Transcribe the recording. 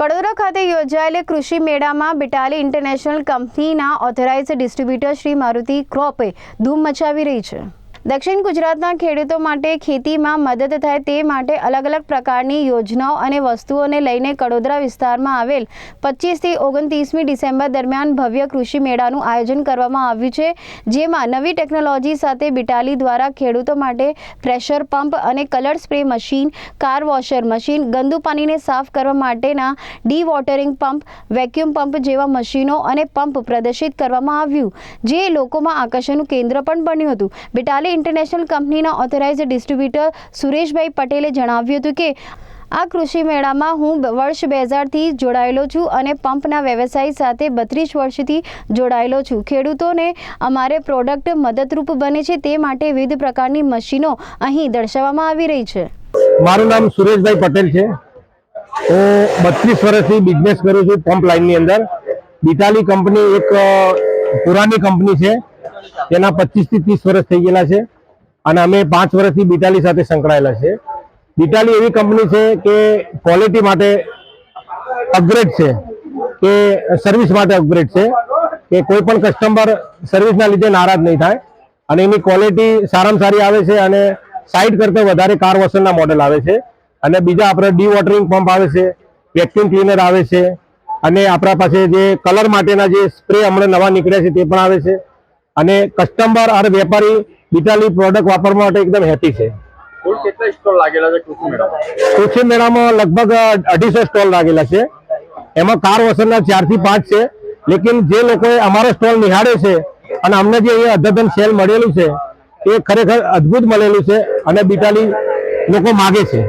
કડોદરા ખાતે યોજાયેલ કૃષિ મેળામાં બિટાલી ઇન્ટરનેશનલ કંપનીના ઓથોરાઇઝ્ડ ડિસ્ટ્રીબ્યુટર શ્રી મારુતિ ક્રોપે ધૂમ મચાવી રહી છે। દક્ષિણ ગુજરાતના ખેડૂતો માટે ખેતીમાં મદદ થાય તે માટે અલગ અલગ પ્રકારની યોજનાઓ અને વસ્તુઓને લઈને કડોદરા વિસ્તારમાં આવેલ 25 થી 29મી ડિસેમ્બર દરમિયાન ભવ્ય કૃષિ મેળાનું આયોજન કરવામાં આવ્યું છે, જેમાં નવી ટેકનોલોજી સાથે બિટાલી દ્વારા ખેડૂતો માટે પ્રેશર પંપ અને colour spray machine, car washer machine, ગંદુ પાણીને સાફ કરવા માટેના D watering pump, vacuum pump જેવા મશીનો અને પંપ પ્રદર્શિત કરવામાં આવ્યું, જે લોકોમાં આકર્ષણનું કેન્દ્ર પણ બન્યું હતું। બિટાલી ઇન્ટરનેશનલ કંપનીના ઓથોરાઇઝ્ડ ડિસ્ટ્રીબ્યુટર સુરેશભાઈ પટેલે જણાવ્યું હતું કે આ કૃષિ મેળામાં હું વર્ષ 2000થી જોડાયેલો છું અને પંપના વ્યવસાય સાથે 32 વર્ષથી જોડાયેલો છું। ખેડૂતોને અમારે પ્રોડક્ટ મદદરૂપ બને છે તે માટે વિવિધ પ્રકારની મશીનો અહીં દર્શાવવામાં આવી રહી છે। મારું નામ સુરેશભાઈ પટેલ છે। હું 32 વર્ષથી બિઝનેસ કરું છું પંપ લાઇનની અંદર। બિટાલી કંપની એક પુરાની કંપની છે, તેના 25 થી 30 વર્ષ થઈ ગયેલા છે અને અમે 5 વર્ષથી બિટાલી સાથે સંકળાયેલા છે। બિટાલી એવી કંપની છે કે ક્વોલિટી માટે અપગ્રેડ છે, કે સર્વિસ માટે અપગ્રેડ છે, કે કોઈ પણ કસ્ટમર સર્વિસના લીધે નારાજ નહીં થાય અને એની ક્વોલિટી સારામાં સારી આવે છે અને 60 કરતાં વધારે કાર વોશરના મોડેલ આવે છે અને બીજા આપણે ડી વોટરિંગ પંપ આવે છે, વેક્યુમ ક્લીનર આવે છે અને આપણા પાસે જે કલર માટેના જે સ્પ્રે હમણાં નવા નીકળ્યા છે તે પણ આવે છે અને કસ્ટમર અને વેપારી બિટાલી પ્રોડક્ટ વાપરવા માટે એકદમ હેપી છે। કેટલા સ્ટોલ લાગેલા છે કૃષિ મેળામાં? કૃષિ મેળામાં લગભગ 250 સ્ટોલ લાગેલા છે। એમાં કાર વોશરના 4 થી 5 છે, લેકિન જે લોકોએ અમારો સ્ટોલ નિહાળે છે અને અમને જે અહીંયા અદ્યતન સેલ મળેલું છે એ ખરેખર અદ્ભુત મળેલું છે અને બિટાલી લોકો માગે છે।